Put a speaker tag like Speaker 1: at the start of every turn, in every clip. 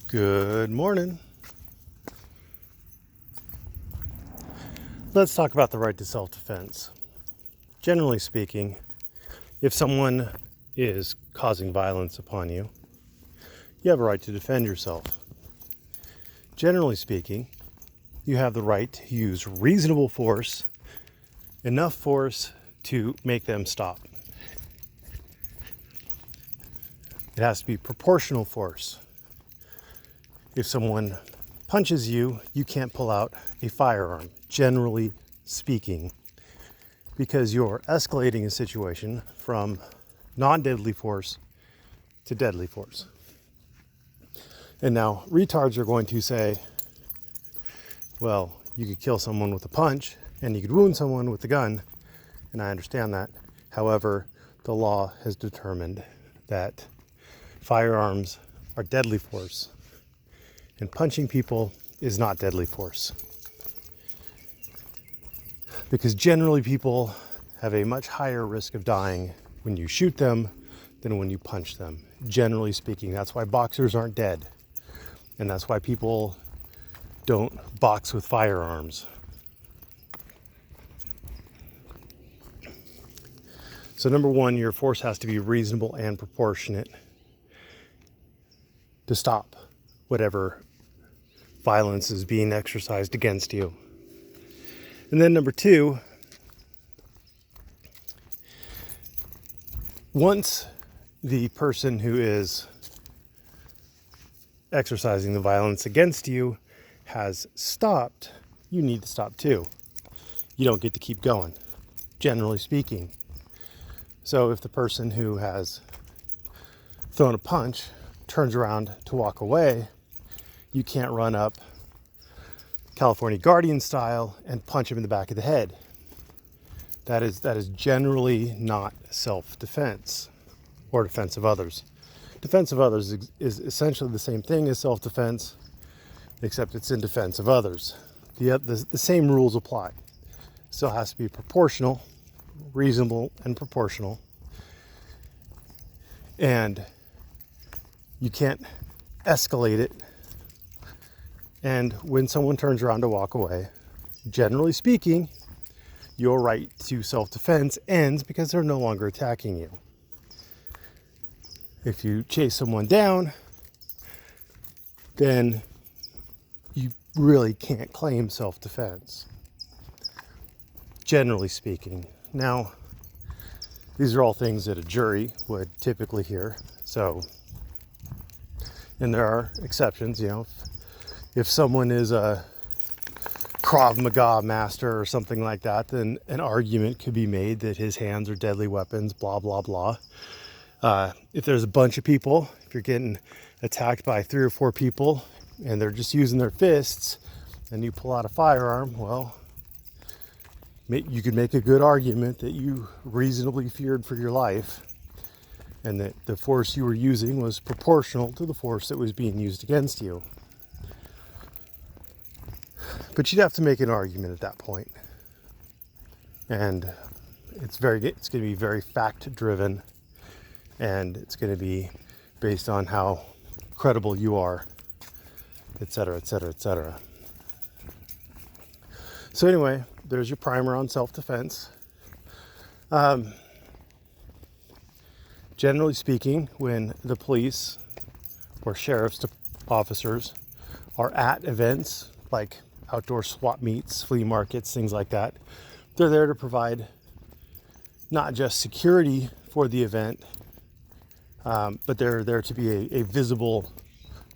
Speaker 1: Good morning. Let's talk about the right to self-defense. Generally speaking, if someone is causing violence upon you, you have a right to defend yourself. Generally speaking, you have the right to use reasonable force, enough force to make them stop. It has to be proportional force. If someone punches you, you can't pull out a firearm, generally speaking, because you're escalating a situation from non-deadly force to deadly force. And now retards are going to say, well, you could kill someone with a punch and you could wound someone with a gun, and I understand that. However, the law has determined that firearms are deadly force, and punching people is not deadly force. Because generally people have a much higher risk of dying when you shoot them than when you punch them. Generally speaking, that's why boxers aren't dead. And that's why people don't box with firearms. So number one, your force has to be reasonable and proportionate to stop whatever violence is being exercised against you. And then number two, once the person who is exercising the violence against you has stopped, you need to stop too. You don't get to keep going, generally speaking. So if the person who has thrown a punch turns around to walk away, you can't run up California Guardian style and punch him in the back of the head. That is generally not self-defense or defense of others. Defense of others is essentially the same thing as self-defense, except it's in defense of others. The same rules apply. Still has to be proportional, reasonable and proportional. And you can't escalate it. And when someone turns around to walk away, generally speaking, your right to self-defense ends because they're no longer attacking you. If you chase someone down, then you really can't claim self-defense, generally speaking. Now, these are all things that a jury would typically hear. So, and there are exceptions, if someone is a Krav Maga master or something like that, then an argument could be made that his hands are deadly weapons, blah, blah, blah. If there's a bunch of people, if you're getting attacked by 3 or 4 people and they're just using their fists and you pull out a firearm, well, you could make a good argument that you reasonably feared for your life and that the force you were using was proportional to the force that was being used against you. But you'd have to make an argument at that point. And it's going to be very fact-driven, and it's going to be based on how credible you are, et cetera, et cetera, et cetera. So anyway, there's your primer on self-defense. Generally speaking, when the police or sheriff's officers are at events like outdoor swap meets, flea markets, things like that, they're there to provide not just security for the event, but they're there to be a visible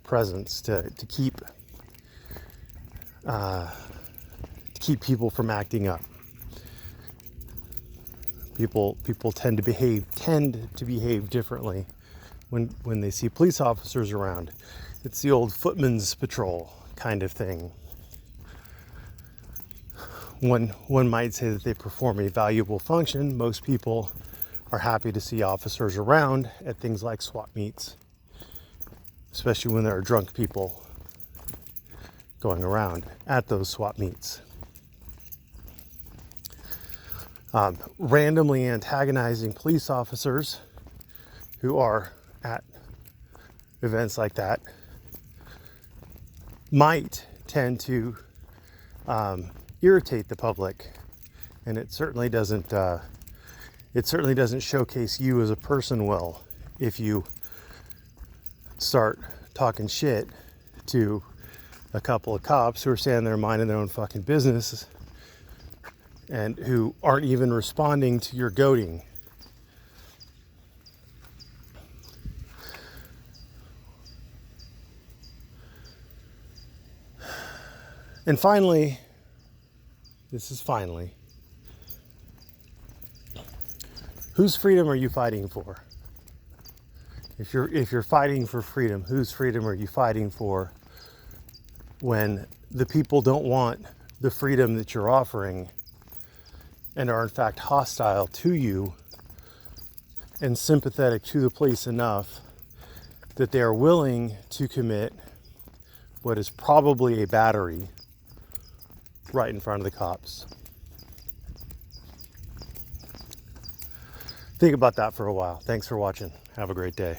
Speaker 1: presence to keep people from acting up. People tend to behave differently when they see police officers around. It's the old footman's patrol kind of thing. One might say that they perform a valuable function. Most people are happy to see officers around at things like swap meets, especially when there are drunk people going around at those swap meets. Randomly antagonizing police officers who are at events like that might tend to irritate the public, and it certainly doesn't showcase you as a person well if you start talking shit to a couple of cops who are standing there minding their own fucking business and who aren't even responding to your goading. And finally, whose freedom are you fighting for? If you're fighting for freedom, whose freedom are you fighting for when the people don't want the freedom that you're offering and are in fact hostile to you and sympathetic to the police enough that they are willing to commit what is probably a battery right in front of the cops? Think about that for a while. Thanks for watching. Have a great day.